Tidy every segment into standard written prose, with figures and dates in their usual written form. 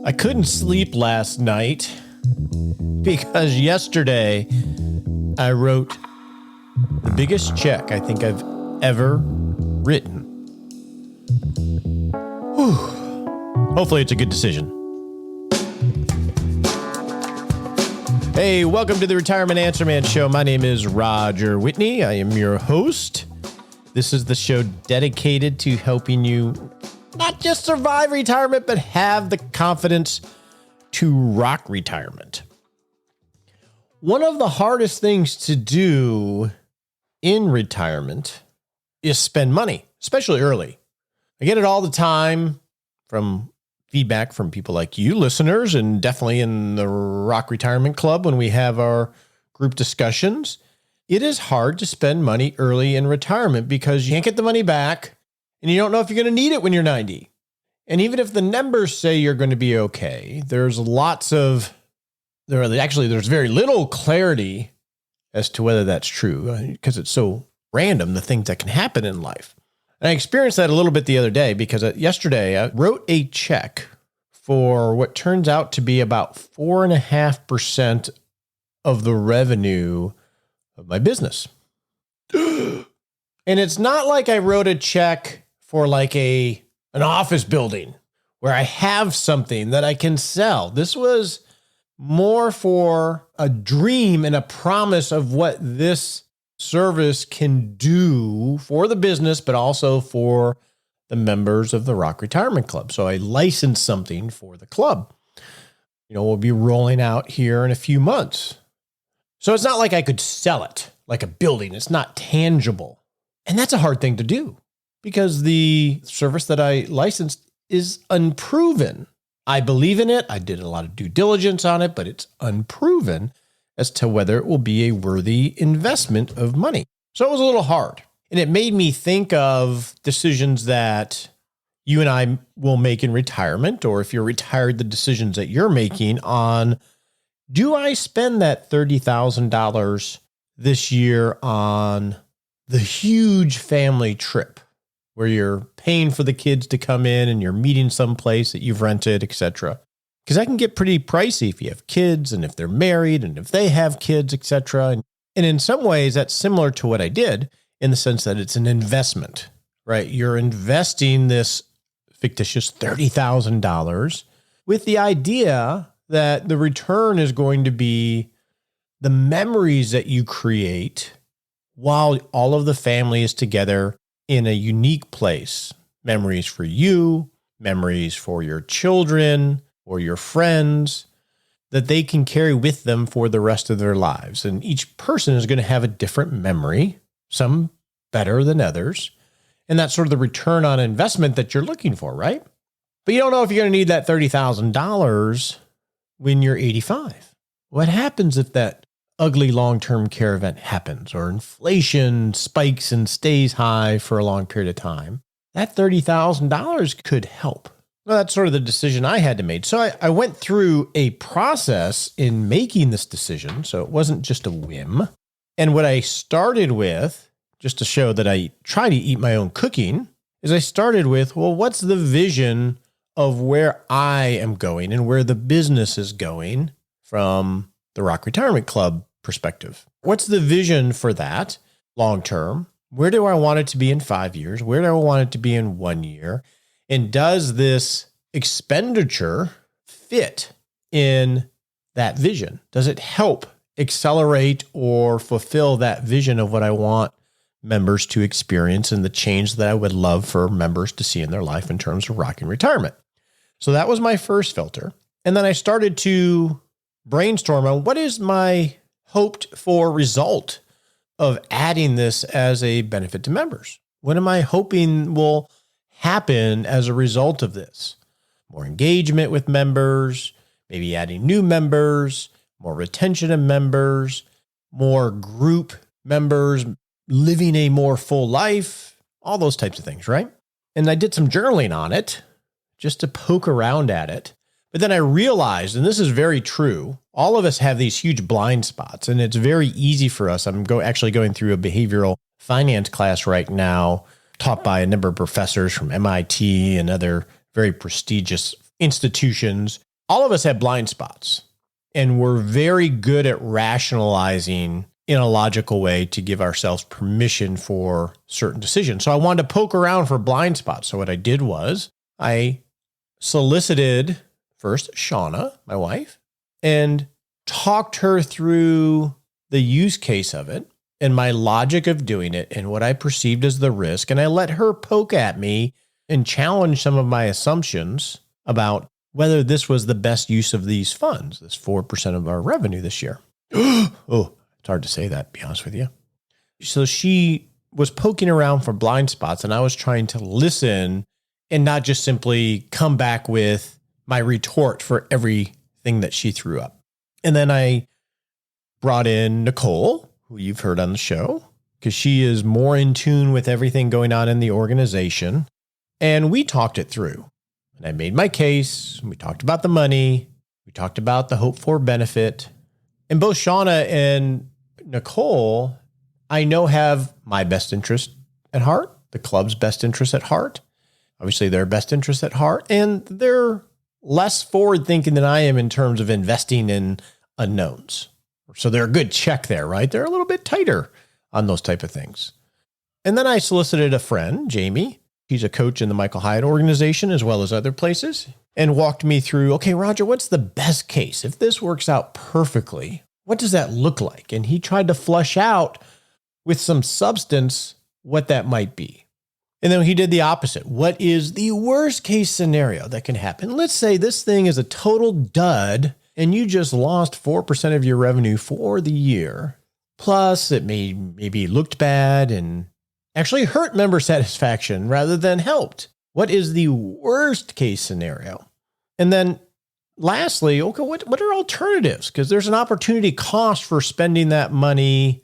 I couldn't sleep last night because yesterday I wrote the biggest check I think I've ever written. Whew. Hopefully it's a good decision. Hey, welcome to the Retirement Answer Man Show. My name is Roger Whitney. I am your host. This is the show dedicated to helping you not just survive retirement, but have the confidence to rock retirement. One of the hardest things to do in retirement is spend money, especially early. I get it all the time from feedback from people like you listeners, and definitely in the Rock Retirement Club when we have our group discussions. It is hard to spend money early in retirement because you can't get the money back and you don't know if you're going to need it when you're 90. And even if the numbers say you're going to be okay, there's very little clarity as to whether that's true because it's so random, the things that can happen in life. And I experienced that a little bit the other day because yesterday I wrote a check for what turns out to be about 4.5% of the revenue of my business. And it's not like I wrote a check for like an office building where I have something that I can sell. This was more for a dream and a promise of what this service can do for the business, but also for the members of the Rock Retirement Club. So I licensed something for the club. We'll be rolling out here in a few months. So it's not like I could sell it like a building. It's not tangible. And that's a hard thing to do because the service that I licensed is unproven. I believe in it. I did a lot of due diligence on it, but it's unproven as to whether it will be a worthy investment of money. So it was a little hard. And it made me think of decisions that you and I will make in retirement, or if you're retired, the decisions that you're making on, do I spend that $30,000 this year on the huge family trip where you're paying for the kids to come in and you're meeting someplace that you've rented, etc.? Because that can get pretty pricey if you have kids and if they're married and if they have kids, etc. And in some ways, that's similar to what I did in the sense that it's an investment, right? You're investing this fictitious $30,000 with the idea that the return is going to be the memories that you create while all of the family is together in a unique place. Memories for you, memories for your children or your friends that they can carry with them for the rest of their lives. And each person is going to have a different memory, some better than others. And that's sort of the return on investment that you're looking for, right? But you don't know if you're going to need that $30,000 when you're 85. What happens if that ugly long-term care event happens or inflation spikes and stays high for a long period of time? That $30,000 could help. Well, that's sort of the decision I had to make. So I went through a process in making this decision. So it wasn't just a whim. And what I started with, just to show that I try to eat my own cooking, is I started with, well, what's the vision of where I am going and where the business is going from the Rock Retirement Club perspective? What's the vision for that long term? Where do I want it to be in 5 years? Where do I want it to be in 1 year? And does this expenditure fit in that vision? Does it help accelerate or fulfill that vision of what I want members to experience and the change that I would love for members to see in their life in terms of rocking retirement? So that was my first filter. And then I started to brainstorm on what is my hoped for result of adding this as a benefit to members. What am I hoping will happen as a result of this? More engagement with members, maybe adding new members, more retention of members, more group members living a more full life, all those types of things, right? And I did some journaling on it just to poke around at it. But then I realized, and this is very true, all of us have these huge blind spots, and it's very easy for us. I'm actually going through a behavioral finance class right now, taught by a number of professors from MIT and other very prestigious institutions. All of us have blind spots, and we're very good at rationalizing in a logical way to give ourselves permission for certain decisions. So I wanted to poke around for blind spots. So what I did was I solicited first Shauna, my wife, and talked her through the use case of it and my logic of doing it and what I perceived as the risk. And I let her poke at me and challenge some of my assumptions about whether this was the best use of these funds, this 4% of our revenue this year. Oh, it's hard to say that, to be honest with you. So she was poking around for blind spots, and I was trying to listen and not just simply come back with my retort for everything that she threw up. And then I brought in Nicole, who you've heard on the show, because she is more in tune with everything going on in the organization. And we talked it through. And I made my case. We talked about the money. We talked about the hope for benefit. And both Shauna and Nicole, I know, have my best interest at heart, the club's best interest at heart, obviously their best interest at heart, and they're less forward thinking than I am in terms of investing in unknowns. So they're a good check there, right? They're a little bit tighter on those type of things. And then I solicited a friend, Jamie. He's a coach in the Michael Hyatt organization as well as other places, and walked me through, okay, Roger, what's the best case? If this works out perfectly, what does that look like? And he tried to flush out with some substance what that might be. And then he did the opposite. What is the worst case scenario that can happen? Let's say this thing is a total dud and you just lost 4% of your revenue for the year. Plus, it maybe looked bad and actually hurt member satisfaction rather than helped. What is the worst case scenario? And then lastly, okay, what are alternatives? Because there's an opportunity cost for spending that money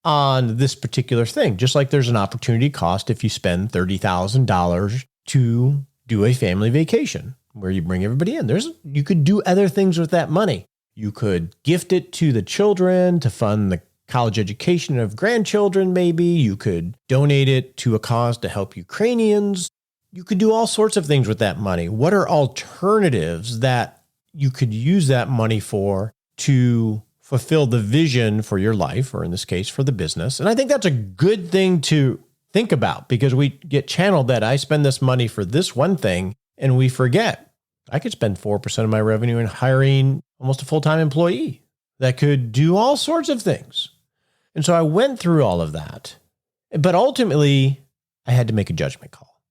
on this particular thing, just like there's an opportunity cost if you spend $30,000 to do a family vacation where you bring everybody in. You could do other things with that money. You could gift it to the children to fund the college education of grandchildren, maybe. You could donate it to a cause to help Ukrainians. You could do all sorts of things with that money. What are alternatives that you could use that money for to fulfill the vision for your life, or in this case, for the business? And I think that's a good thing to think about, because we get channeled that I spend this money for this one thing, and we forget I could spend 4% of my revenue in hiring almost a full-time employee that could do all sorts of things. And so I went through all of that, but ultimately I had to make a judgment call.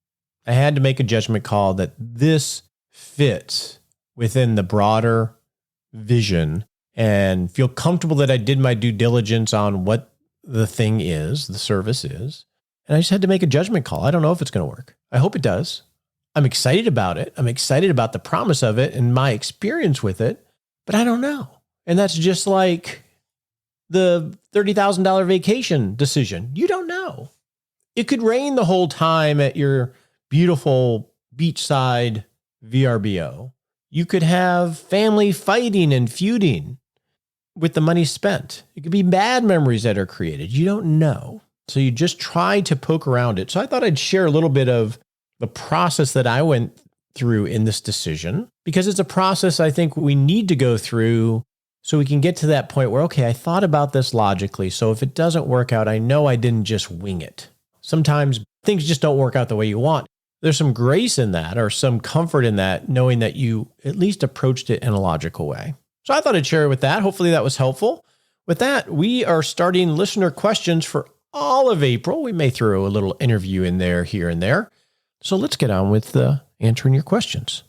I had to make a judgment call that this fits within the broader vision and feel comfortable that I did my due diligence on what the thing is, the service is. And I just had to make a judgment call. I don't know if it's going to work. I hope it does. I'm excited about it. I'm excited about the promise of it and my experience with it, but I don't know. And that's just like the $30,000 vacation decision. You don't know. It could rain the whole time at your beautiful beachside VRBO. You could have family fighting and feuding with the money spent. It could be bad memories that are created. You don't know. So you just try to poke around it. So I thought I'd share a little bit of the process that I went through in this decision, because it's a process I think we need to go through so we can get to that point where, okay, I thought about this logically. So if it doesn't work out, I know I didn't just wing it. Sometimes things just don't work out the way you want. There's some grace in that, or some comfort in that, knowing that you at least approached it in a logical way. So I thought I'd share it with that. Hopefully that was helpful. With that, we are starting listener questions for all of April. We may throw a little interview in there, here and there. So let's get on with answering your questions.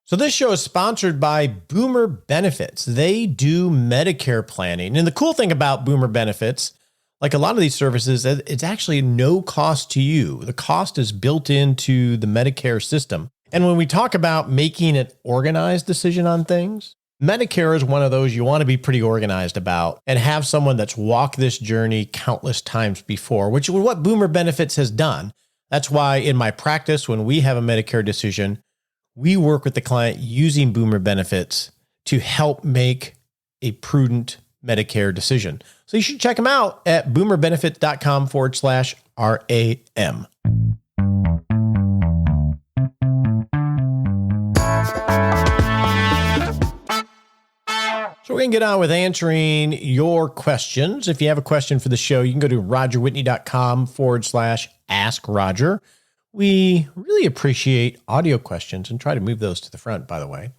So this show is sponsored by Boomer Benefits. They do Medicare planning. And the cool thing about Boomer Benefits, like a lot of these services, it's actually no cost to you. The cost is built into the Medicare system. And when we talk about making an organized decision on things, Medicare is one of those you want to be pretty organized about and have someone that's walked this journey countless times before, which is what Boomer Benefits has done. That's why in my practice, when we have a Medicare decision, we work with the client using Boomer Benefits to help make a prudent Medicare decision. So you should check them out at boomerbenefit.com/RAM. So we're going to get on with answering your questions. If you have a question for the show, you can go to rogerwhitney.com/askroger. We really appreciate audio questions and try to move those to the front, by the way.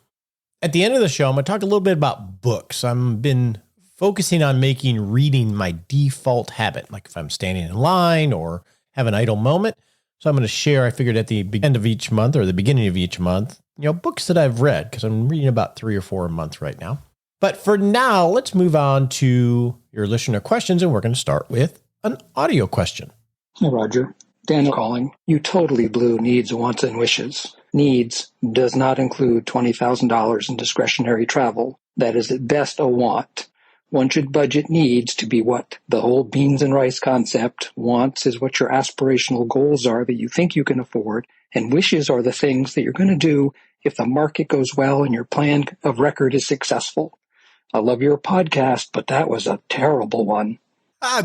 At the end of the show, I'm going to talk a little bit about books. I've been focusing on making reading my default habit, like if I'm standing in line or have an idle moment. So I'm going to share, I figured at the end of each month or the beginning of each month, books that I've read, because I'm reading about 3 or 4 a month right now. But for now, let's move on to your listener questions, and we're going to start with an audio question. Hey, Roger. Daniel calling. You totally blew needs, wants, and wishes. Needs does not include $20,000 in discretionary travel. That is at best a want. One should budget needs to be what? The whole beans and rice concept. Wants is what your aspirational goals are that you think you can afford, and wishes are the things that you're going to do if the market goes well and your plan of record is successful. I love your podcast, but that was a terrible one.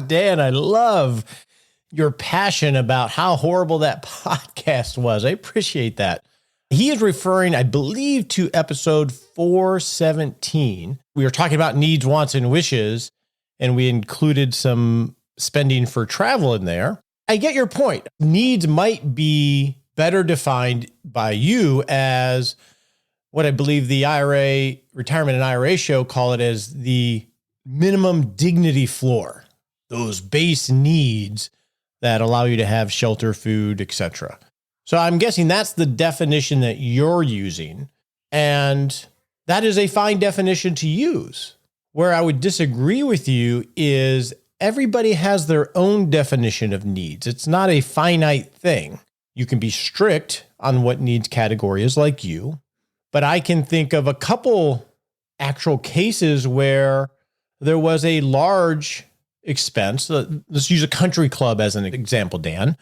Dan, I love your passion about how horrible that podcast was. I appreciate that. He is referring, I believe, to episode 417. We were talking about needs, wants, and wishes, and we included some spending for travel in there. I get your point. Needs might be better defined by you as what I believe the IRA, Retirement and IRA show call it as the minimum dignity floor, those base needs that allow you to have shelter, food, etc. So I'm guessing that's the definition that you're using. And that is a fine definition to use. Where I would disagree with you is everybody has their own definition of needs. It's not a finite thing. You can be strict on what needs category is like you. But I can think of a couple actual cases where there was a large expense. Let's use a country club as an example, Dan,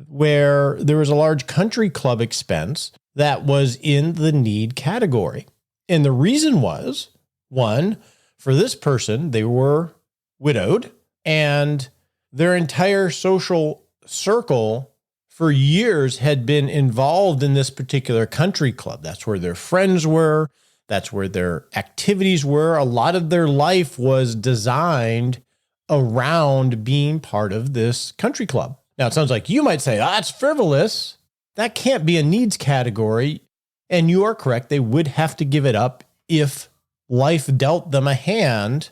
where there was a large country club expense that was in the need category. And the reason was, one, for this person, they were widowed and their entire social circle for years had been involved in this particular country club. That's where their friends were. That's where their activities were. A lot of their life was designed around being part of this country club. Now, it sounds like you might say, that's frivolous. That can't be a needs category. And you are correct. They would have to give it up if life dealt them a hand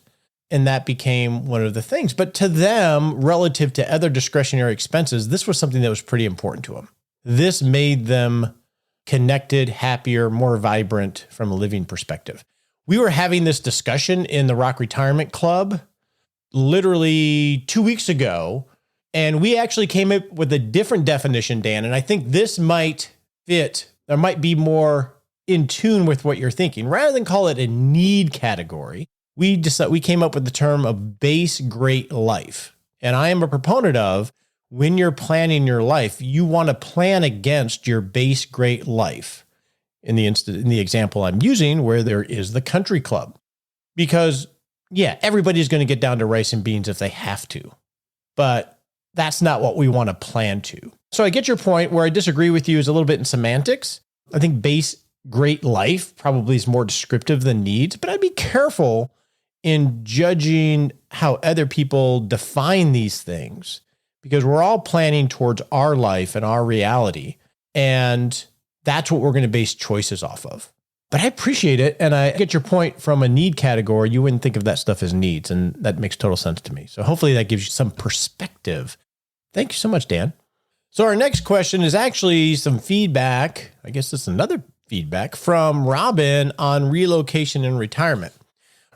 and that became one of the things. But to them, relative to other discretionary expenses, this was something that was pretty important to them. This made them connected, happier, more vibrant from a living perspective. We were having this discussion in the Rock Retirement Club literally 2 weeks ago, and we actually came up with a different definition, Dan, and I think this might fit, or might be more in tune with what you're thinking. Rather than call it a need category, we came up with the term of base great life. And I am a proponent of when you're planning your life, you want to plan against your base great life. In the example I'm using, where there is the country club, because everybody's going to get down to rice and beans if they have to, but that's not what we want to plan to. So I get your point. Where I disagree with you is a little bit in semantics. I think base great life probably is more descriptive than needs, but I'd be careful in judging how other people define these things, because we're all planning towards our life and our reality. And that's what we're going to base choices off of. But I appreciate it. And I get your point from a need category. You wouldn't think of that stuff as needs. And that makes total sense to me. So hopefully that gives you some perspective. Thank you so much, Dan. So our next question is actually some feedback. I guess this is another feedback from Robin on relocation and retirement.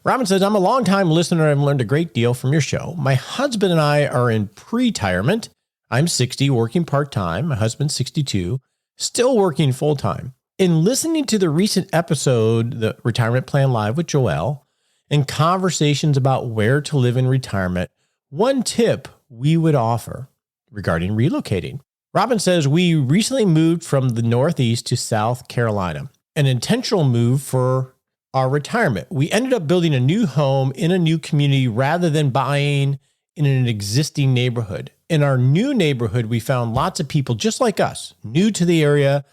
Robin says, I'm a longtime listener and I've learned a great deal from your show. My husband and I are in pre-retirement. I'm 60, working part-time. My husband's 62, still working full-time. In listening to the recent episode, the Retirement Plan Live with Joelle, and conversations about where to live in retirement, one tip we would offer regarding relocating. Robin says, we recently moved from the Northeast to South Carolina, an intentional move for our retirement. We ended up building a new home in a new community rather than buying in an existing neighborhood. In our new neighborhood, we found lots of people just like us, new to the area,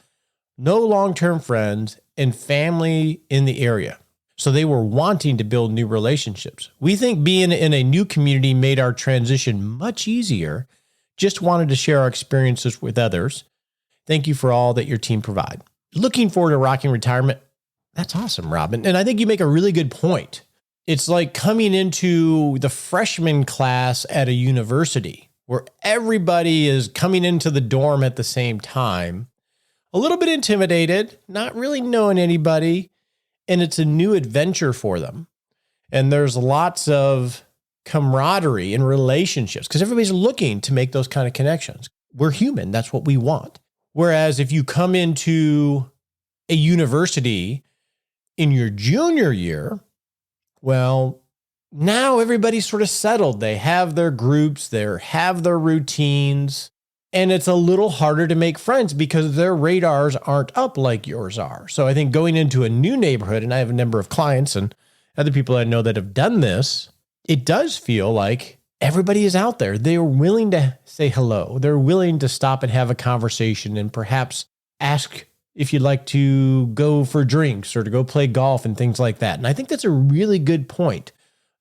no long-term friends, and family in the area. So they were wanting to build new relationships. We think being in a new community made our transition much easier. Just wanted to share our experiences with others. Thank you for all that your team provide. Looking forward to rocking retirement. That's awesome, Robin. And I think you make a really good point. It's like coming into the freshman class at a university where everybody is coming into the dorm at the same time, a little bit intimidated, not really knowing anybody, and it's a new adventure for them. And there's lots of camaraderie and relationships because everybody's looking to make those kind of connections. We're human. That's what we want. Whereas if you come into a university in your junior year, well, now everybody's sort of settled. They have their groups, they have their routines, and it's a little harder to make friends because their radars aren't up like yours are. So I think going into a new neighborhood, and I have a number of clients and other people I know that have done this, it does feel like everybody is out there. They're willing to say hello. They're willing to stop and have a conversation and perhaps ask if you'd like to go for drinks or to go play golf and things like that. And I think that's a really good point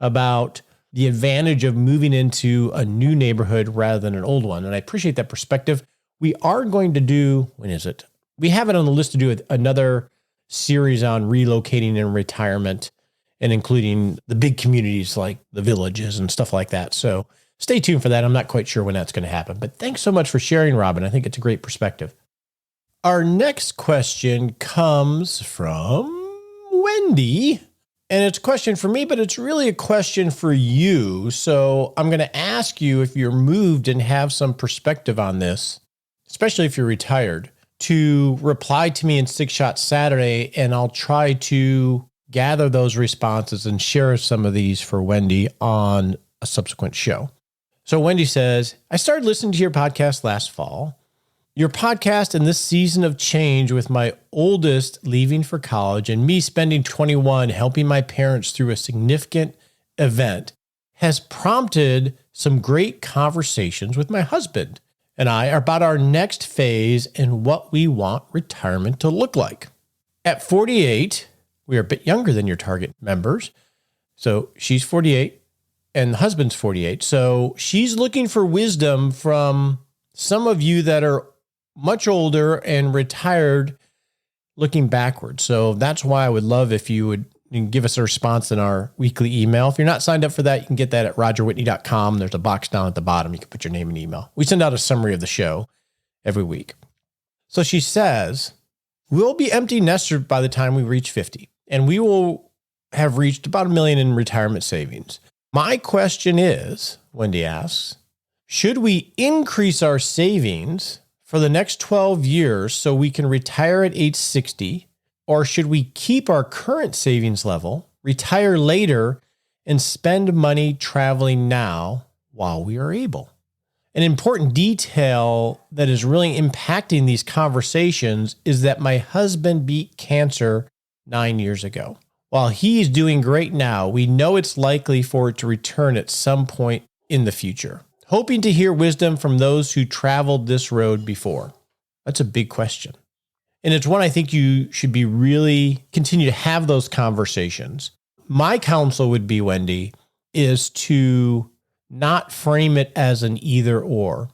about the advantage of moving into a new neighborhood rather than an old one. And I appreciate that perspective. We are going to do, when is it? We have it on the list to do another series on relocating and retirement and including the big communities like the villages and stuff like that. So stay tuned for that. I'm not quite sure when that's going to happen, but thanks so much for sharing, Robin. I think it's a great perspective. Our next question comes from Wendy, and it's a question for me, but it's really a question for you. So I'm going to ask you if you're moved and have some perspective on this, especially if you're retired, to reply to me in Six Shot Saturday, and I'll try to gather those responses and share some of these for Wendy on a subsequent show. So Wendy says, I started listening to your podcast last fall. Your podcast in this season of change with my oldest leaving for college and me spending 21 helping my parents through a significant event has prompted some great conversations with my husband and I about our next phase and what we want retirement to look like. At 48, we are a bit younger than your target members. So she's 48 and the husband's 48. So she's looking for wisdom from some of you that are much older and retired looking backwards. So that's why I would love if you would give us a response in our weekly email. If you're not signed up for that, you can get that at rogerwhitney.com. There's a box down at the bottom. You can put your name and email. We send out a summary of the show every week. So she says, we'll be empty nesters by the time we reach 50, and we will have reached about $1 million in retirement savings. My question is, Wendy asks, should we increase our savings for the next 12 years so we can retire at age 60, or should we keep our current savings level, retire later, and spend money traveling now while we are able? An important detail that is really impacting these conversations is that my husband beat cancer 9 years ago. While he's doing great now, we know it's likely for it to return at some point in the future. Hoping to hear wisdom from those who traveled this road before. That's a big question. And it's one I think you should be really continue to have those conversations. My counsel would be, Wendy, is to not frame it as an either or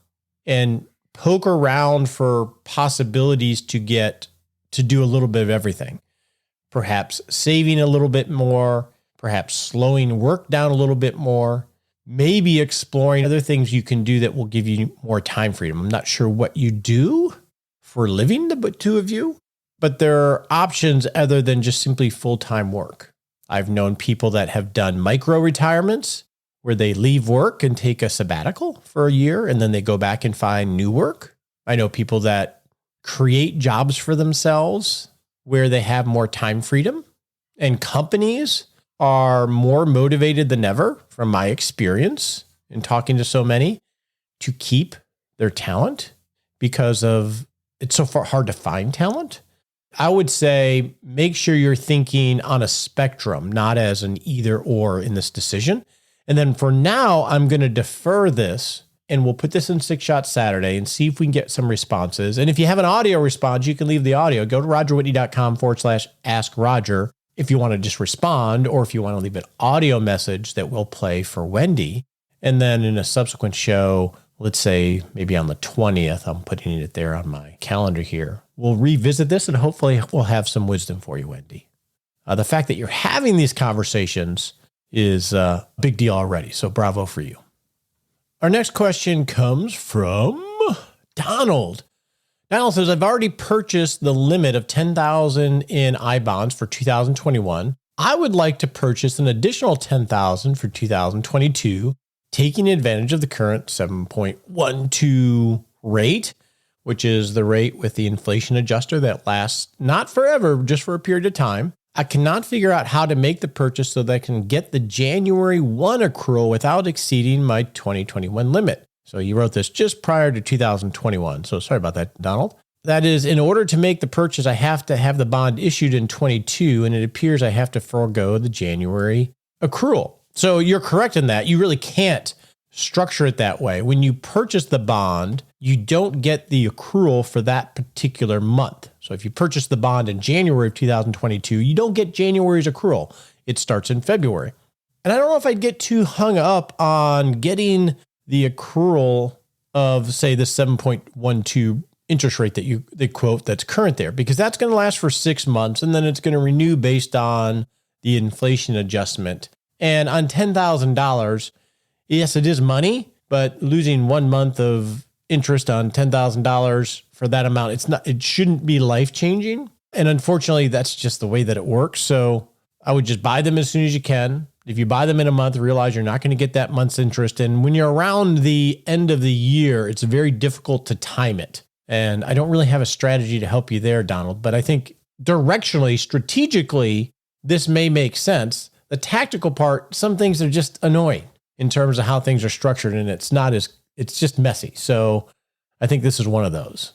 and poke around for possibilities to get to do a little bit of everything. Perhaps saving a little bit more, perhaps slowing work down a little bit more, maybe exploring other things you can do that will give you more time freedom. I'm not sure what you do for a living, the two of you, but there are options other than just simply full-time work. I've known people that have done micro retirements where they leave work and take a sabbatical for a year and then they go back and find new work. I know people that create jobs for themselves where they have more time freedom, and companies are more motivated than ever, from my experience in talking to so many, to keep their talent because of it's so far hard to find talent. I would say make sure you're thinking on a spectrum, not as an either or in this decision. And then for now, I'm going to defer this and we'll put this in 6-Shot Saturday and see if we can get some responses. And if you have an audio response, you can leave the audio. Go to rogerwhitney.com/ask Roger if you want to just respond, or if you want to leave an audio message that we'll play for Wendy. And then in a subsequent show, let's say maybe on the 20th, I'm putting it there on my calendar here, we'll revisit this and hopefully we'll have some wisdom for you, Wendy. The fact that you're having these conversations is a big deal already. So bravo for you. Our next question comes from Donald. Donald says, I've already purchased the limit of $10,000 in I bonds for 2021. I would like to purchase an additional $10,000 for 2022, taking advantage of the current 7.12 rate, which is the rate with the inflation adjuster that lasts not forever, just for a period of time. I cannot figure out how to make the purchase so that I can get the January 1 accrual without exceeding my 2021 limit. So you wrote this just prior to 2021. So sorry about that, Donald. That is, in order to make the purchase, I have to have the bond issued in 22, and it appears I have to forego the January accrual. So you're correct in that. You really can't structure it that way. When you purchase the bond, you don't get the accrual for that particular month. So if you purchase the bond in January of 2022, you don't get January's accrual. It starts in February. And I don't know if I'd get too hung up on getting the accrual of, say, the 7.12 interest rate that they quote that's current there, because that's going to last for 6 months, and then it's going to renew based on the inflation adjustment. And on $10,000, yes, it is money, but losing 1 month of interest on $10,000 for that amount, it shouldn't be life-changing. And unfortunately, that's just the way that it works. So I would just buy them as soon as you can. If you buy them in a month, realize you're not going to get that month's interest. And when you're around the end of the year, it's very difficult to time it. And I don't really have a strategy to help you there, Donald, but I think directionally, strategically, this may make sense. The tactical part, some things are just annoying in terms of how things are structured, and it's just messy. So I think this is one of those.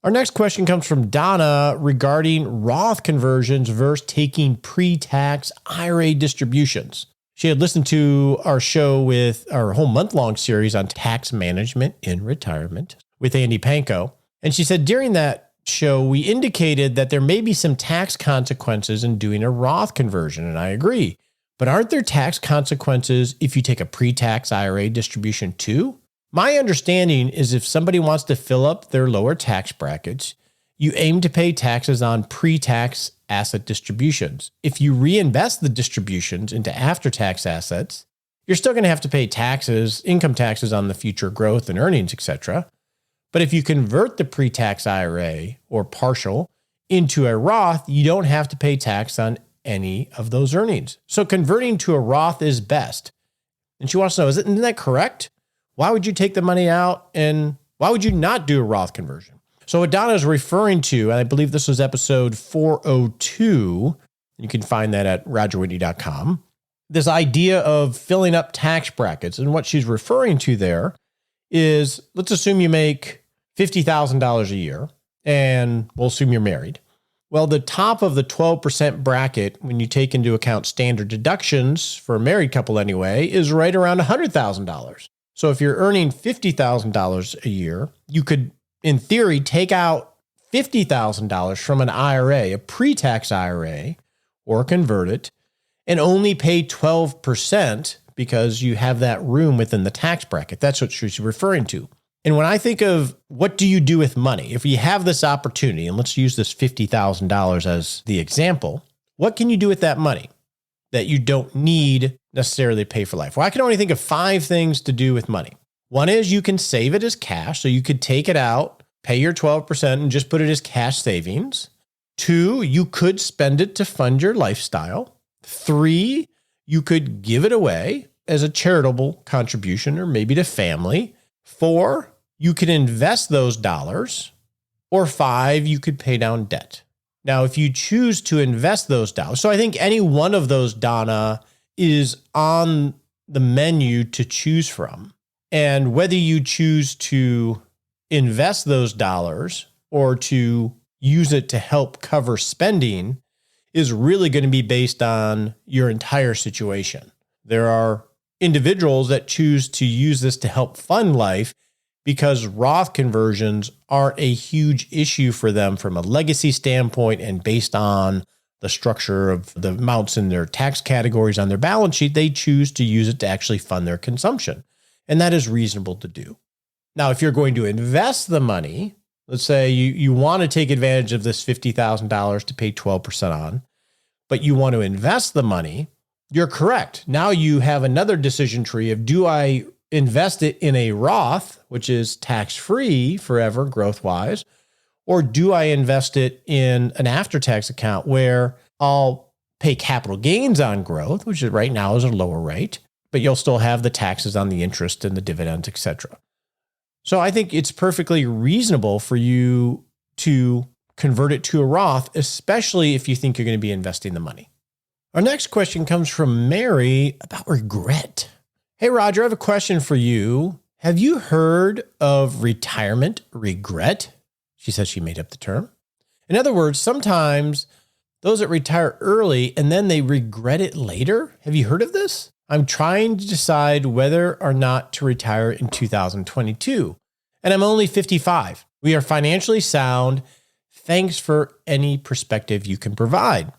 Our next question comes from Donna regarding Roth conversions versus taking pre-tax IRA distributions. She had listened to our show with our whole month-long series on tax management in retirement with Andy Panko. And she said during that show, we indicated that there may be some tax consequences in doing a Roth conversion. And I agree. But aren't there tax consequences if you take a pre-tax IRA distribution too? My understanding is if somebody wants to fill up their lower tax brackets, you aim to pay taxes on pre-tax asset distributions. If you reinvest the distributions into after-tax assets, you're still going to have to pay taxes, income taxes on the future growth and earnings, etc. But if you convert the pre-tax IRA or partial into a Roth, you don't have to pay tax on any of those earnings. So converting to a Roth is best. And she wants to know, isn't that correct? Why would you take the money out and why would you not do a Roth conversion? So what Donna is referring to, and I believe this was episode 402, you can find that at rogerwhitney.com, this idea of filling up tax brackets. And what she's referring to there is, let's assume you make $50,000 a year, and we'll assume you're married. Well, the top of the 12% bracket, when you take into account standard deductions for a married couple anyway, is right around $100,000. So if you're earning $50,000 a year, you could, in theory, take out $50,000 from an IRA, a pre-tax IRA, or convert it, and only pay 12% because you have that room within the tax bracket. That's what she's referring to. And when I think of what do you do with money, if you have this opportunity, and let's use this $50,000 as the example, what can you do with that money that you don't need necessarily pay for life? Well, I can only think of 5 things to do with money. One is you can save it as cash. So you could take it out, pay your 12% and just put it as cash savings. 2, you could spend it to fund your lifestyle. 3, you could give it away as a charitable contribution or maybe to family. 4, you could invest those dollars. Or 5, you could pay down debt. Now, if you choose to invest those dollars, so I think any one of those, Donna, is on the menu to choose from. And whether you choose to invest those dollars or to use it to help cover spending is really going to be based on your entire situation. There are individuals that choose to use this to help fund life because Roth conversions aren't a huge issue for them from a legacy standpoint, and based on the structure of the amounts in their tax categories on their balance sheet, they choose to use it to actually fund their consumption. And that is reasonable to do. Now, if you're going to invest the money, let's say you want to take advantage of this $50,000 to pay 12% on, but you want to invest the money, you're correct. Now you have another decision tree of, do I invest it in a Roth, which is tax-free forever growth-wise, or do I invest it in an after-tax account where I'll pay capital gains on growth, which is right now is a lower rate, but you'll still have the taxes on the interest and the dividends, et cetera. So I think it's perfectly reasonable for you to convert it to a Roth, especially if you think you're going to be investing the money. Our next question comes from Mary about regret. Hey, Roger, I have a question for you. Have you heard of retirement regret? She says she made up the term. In other words, sometimes those that retire early and then they regret it later. Have you heard of this? I'm trying to decide whether or not to retire in 2022, and I'm only 55. We are financially sound. Thanks for any perspective you can provide.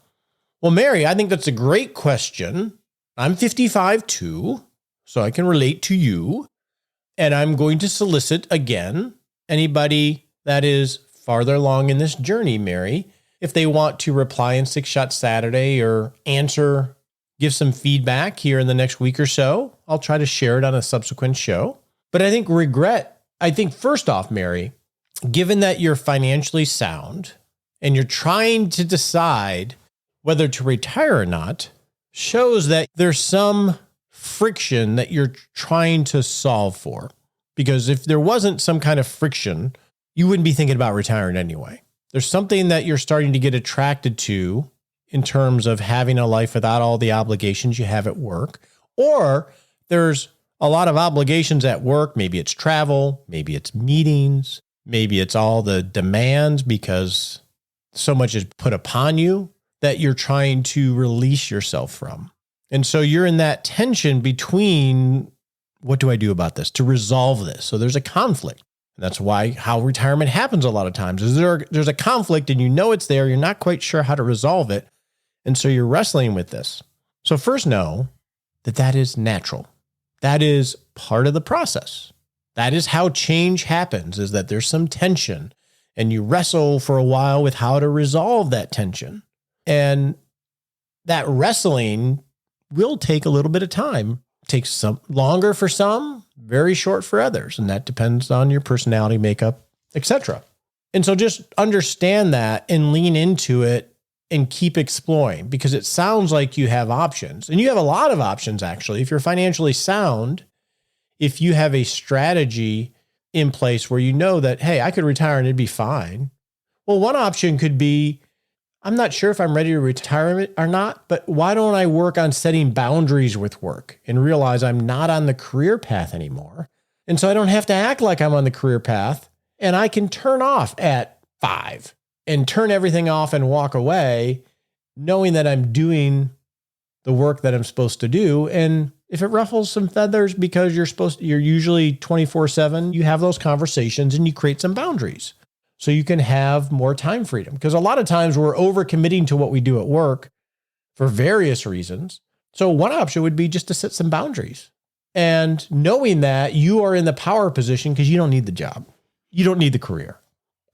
Well, Mary, I think that's a great question. I'm 55 too, so I can relate to you. And I'm going to solicit again anybody that is farther along in this journey, Mary, if they want to reply in Six Shot Saturday or give some feedback here in the next week or so. I'll try to share it on a subsequent show. But I think first off, Mary, given that you're financially sound and you're trying to decide whether to retire or not, shows that there's some friction that you're trying to solve for. Because if there wasn't some kind of friction, you wouldn't be thinking about retiring anyway. There's something that you're starting to get attracted to in terms of having a life without all the obligations you have at work, or there's a lot of obligations at work. Maybe it's travel, maybe it's meetings, maybe it's all the demands because so much is put upon you that you're trying to release yourself from. And so you're in that tension between, what do I do about this to resolve this? So there's a conflict. And that's how retirement happens a lot of times is there's a conflict and you know it's there. You're not quite sure how to resolve it. And so you're wrestling with this. So first know that is natural. That is part of the process. That is how change happens, is that there's some tension and you wrestle for a while with how to resolve that tension. And that wrestling will take a little bit of time. It takes some longer for some, very short for others. And that depends on your personality makeup, etc. And so just understand that and lean into it and keep exploring, because it sounds like you have options, and you have a lot of options. Actually, if you're financially sound, if you have a strategy in place where you know that, hey, I could retire and it'd be fine. Well, one option could be, I'm not sure if I'm ready to retire or not, but why don't I work on setting boundaries with work and realize I'm not on the career path anymore. And so I don't have to act like I'm on the career path, and I can turn off at 5 and turn everything off and walk away knowing that I'm doing the work that I'm supposed to do. And if it ruffles some feathers because you're usually 24/7, you have those conversations and you create some boundaries so you can have more time freedom. Because a lot of times we're overcommitting to what we do at work for various reasons. So one option would be just to set some boundaries and knowing that you are in the power position because you don't need the job. You don't need the career.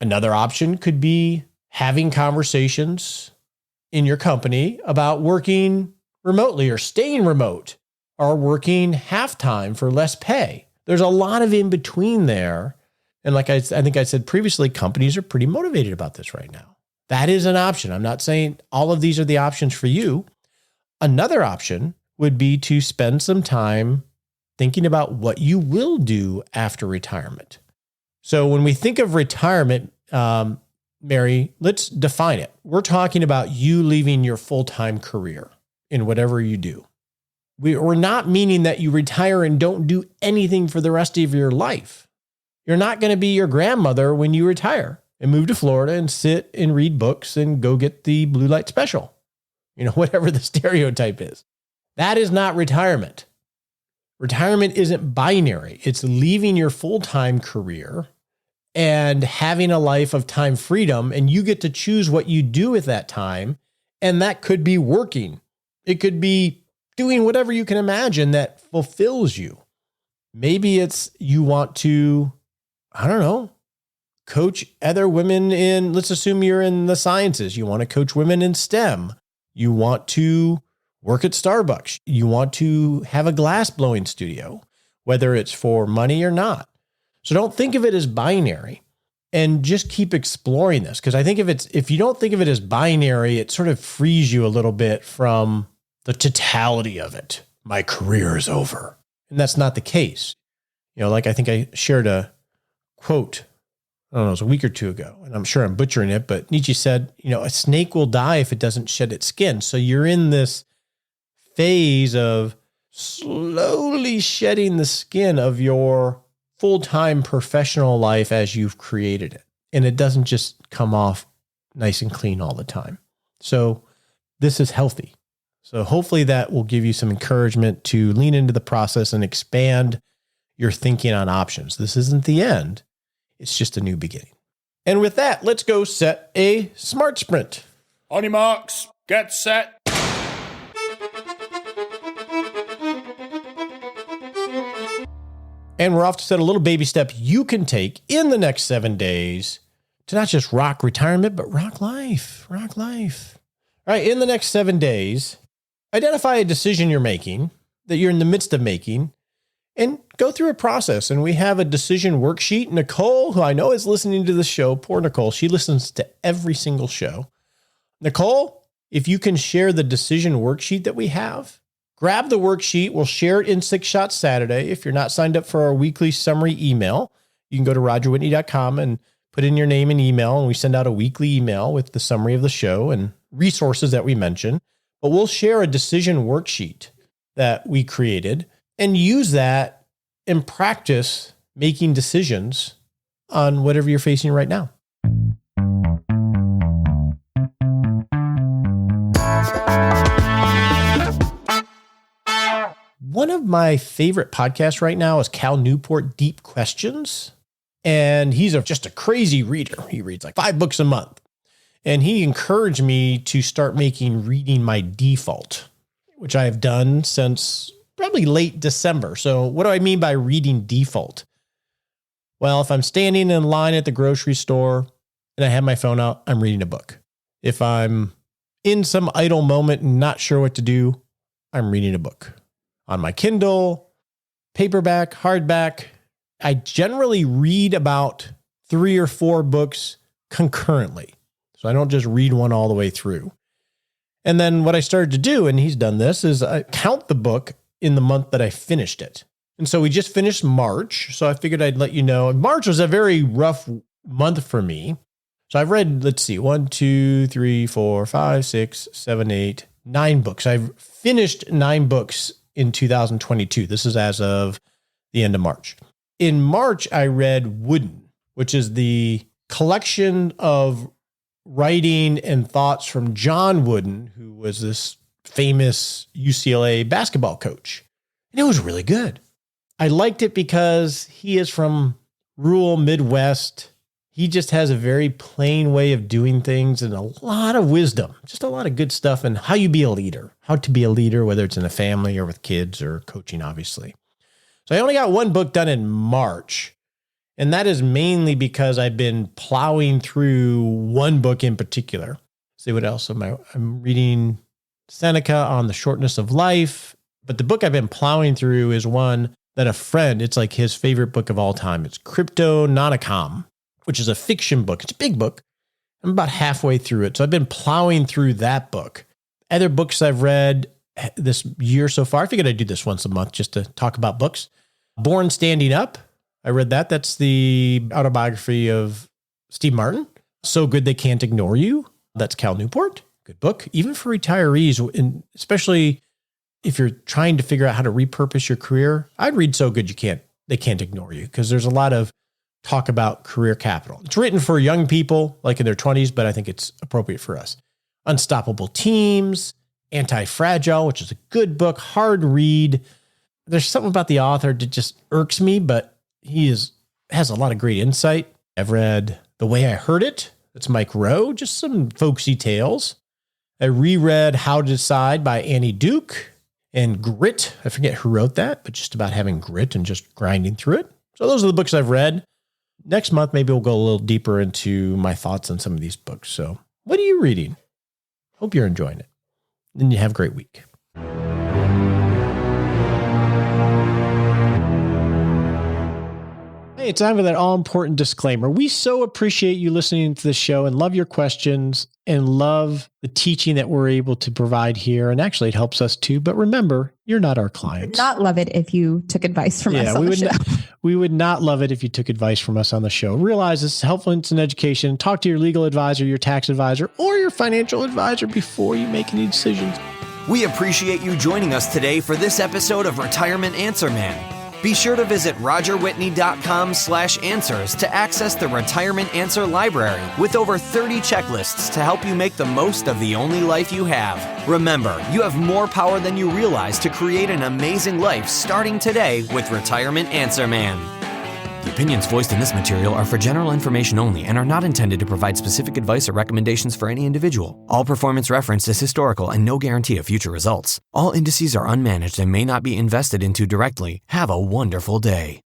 Another option could be having conversations in your company about working remotely or staying remote or working half-time for less pay. There's a lot of in between there. And like I think I said previously, companies are pretty motivated about this right now. That is an option. I'm not saying all of these are the options for you. Another option would be to spend some time thinking about what you will do after retirement. So when we think of retirement, Mary, let's define it. We're talking about you leaving your full-time career in whatever you do. We're not meaning that you retire and don't do anything for the rest of your life. You're not going to be your grandmother when you retire. and move to Florida and sit and read books and go get the blue light special. Whatever the stereotype is. That is not retirement. Retirement isn't binary. It's leaving your full-time career and having a life of time freedom, and you get to choose what you do with that time. And that could be working. It could be doing whatever you can imagine that fulfills you. Maybe it's you want to, coach other women in, let's assume you're in the sciences. You want to coach women in STEM. You want to work at Starbucks. You want to have a glass blowing studio, whether it's for money or not. So don't think of it as binary and just keep exploring this. Because I think if you don't think of it as binary, it sort of frees you a little bit from the totality of it. My career is over. And that's not the case. Like I think I shared a quote, I don't know, it was a week or two ago, and I'm sure I'm butchering it, but Nietzsche said, a snake will die if it doesn't shed its skin. So you're in this phase of slowly shedding the skin of your full-time professional life as you've created it. And it doesn't just come off nice and clean all the time. So this is healthy. So hopefully that will give you some encouragement to lean into the process and expand your thinking on options. This isn't the end. It's just a new beginning. And with that, let's go set a SMART sprint. On your marks, get set. And we're off to set a little baby step you can take in the next 7 days to not just rock retirement, but rock life. Rock life. All right, in the next 7 days, identify a decision you're making, that you're in the midst of making, and go through a process. And we have a decision worksheet. Nicole, who I know is listening to the show, poor Nicole, she listens to every single show. Nicole, if you can share the decision worksheet that we have, grab the worksheet. We'll share it in 6 Shots Saturday. If you're not signed up for our weekly summary email, you can go to rogerwhitney.com and put in your name and email, and we send out a weekly email with the summary of the show and resources that we mention. But we'll share a decision worksheet that we created and use that and practice making decisions on whatever you're facing right now. One of my favorite podcasts right now is Cal Newport, Deep Questions. And he's just a crazy reader. He reads like 5 books a month. And he encouraged me to start making reading my default, which I have done since probably late December. So what do I mean by reading default? Well, if I'm standing in line at the grocery store and I have my phone out, I'm reading a book. If I'm in some idle moment and not sure what to do, I'm reading a book. On my Kindle, paperback, hardback, I generally read about 3 or 4 books concurrently. So I don't just read one all the way through. And then what I started to do, and he's done this, is I count the book in the month that I finished it. And so we just finished March. So I figured I'd let you know. March was a very rough month for me. So I've read, 1, 2, 3, 4, 5, 6, 7, 8, 9 books. I've finished 9 books in 2022. This is as of the end of March. In March, I read Wooden, which is the collection of writing and thoughts from John Wooden, who was this famous UCLA basketball coach. And it was really good. I liked it because he is from rural Midwest. He just has a very plain way of doing things and a lot of wisdom, just a lot of good stuff and how you be a leader, how to be a leader, whether it's in a family or with kids or coaching, obviously. So I only got 1 book done in March, and that is mainly because I've been plowing through 1 book in particular. See what else I'm reading Seneca on the shortness of life, but the book I've been plowing through is one that a friend, it's like his favorite book of all time. It's Cryptonomicon, which is a fiction book. It's a big book. I'm about halfway through it. So I've been plowing through that book. Other books I've read this year so far, I figured I'd do this once a month just to talk about books. Born Standing Up. I read that. That's the autobiography of Steve Martin. So Good They Can't Ignore You. That's Cal Newport. Good book. Even for retirees, and especially if you're trying to figure out how to repurpose your career, I'd read So Good They Can't Ignore You, because there's a lot of talk about career capital. It's written for young people, like in their 20s, but I think it's appropriate for us. Unstoppable Teams, Anti-Fragile, which is a good book, hard read. There's something about the author that just irks me, but he has a lot of great insight. I've read The Way I Heard It. That's Mike Rowe, just some folksy tales. I reread How to Decide by Annie Duke, and Grit. I forget who wrote that, but just about having grit and just grinding through it. So those are the books I've read. Next month, maybe we'll go a little deeper into my thoughts on some of these books. So what are you reading? Hope you're enjoying it. And you have a great week. Hey, it's time for that all-important disclaimer. We so appreciate you listening to the show and love your questions and love the teaching that we're able to provide here. And actually, it helps us too. But remember, you're not our clients. Not love it if you took advice from us on the show. We would not love it if you took advice from us on the show. Realize this is helpful in education. Talk to your legal advisor, your tax advisor, or your financial advisor before you make any decisions. We appreciate you joining us today for this episode of Retirement Answer Man. Be sure to visit rogerwhitney.com/answers to access the Retirement Answer Library with over 30 checklists to help you make the most of the only life you have. Remember, you have more power than you realize to create an amazing life starting today with Retirement Answer Man. The opinions voiced in this material are for general information only and are not intended to provide specific advice or recommendations for any individual. All performance referenced is historical and no guarantee of future results. All indices are unmanaged and may not be invested into directly. Have a wonderful day.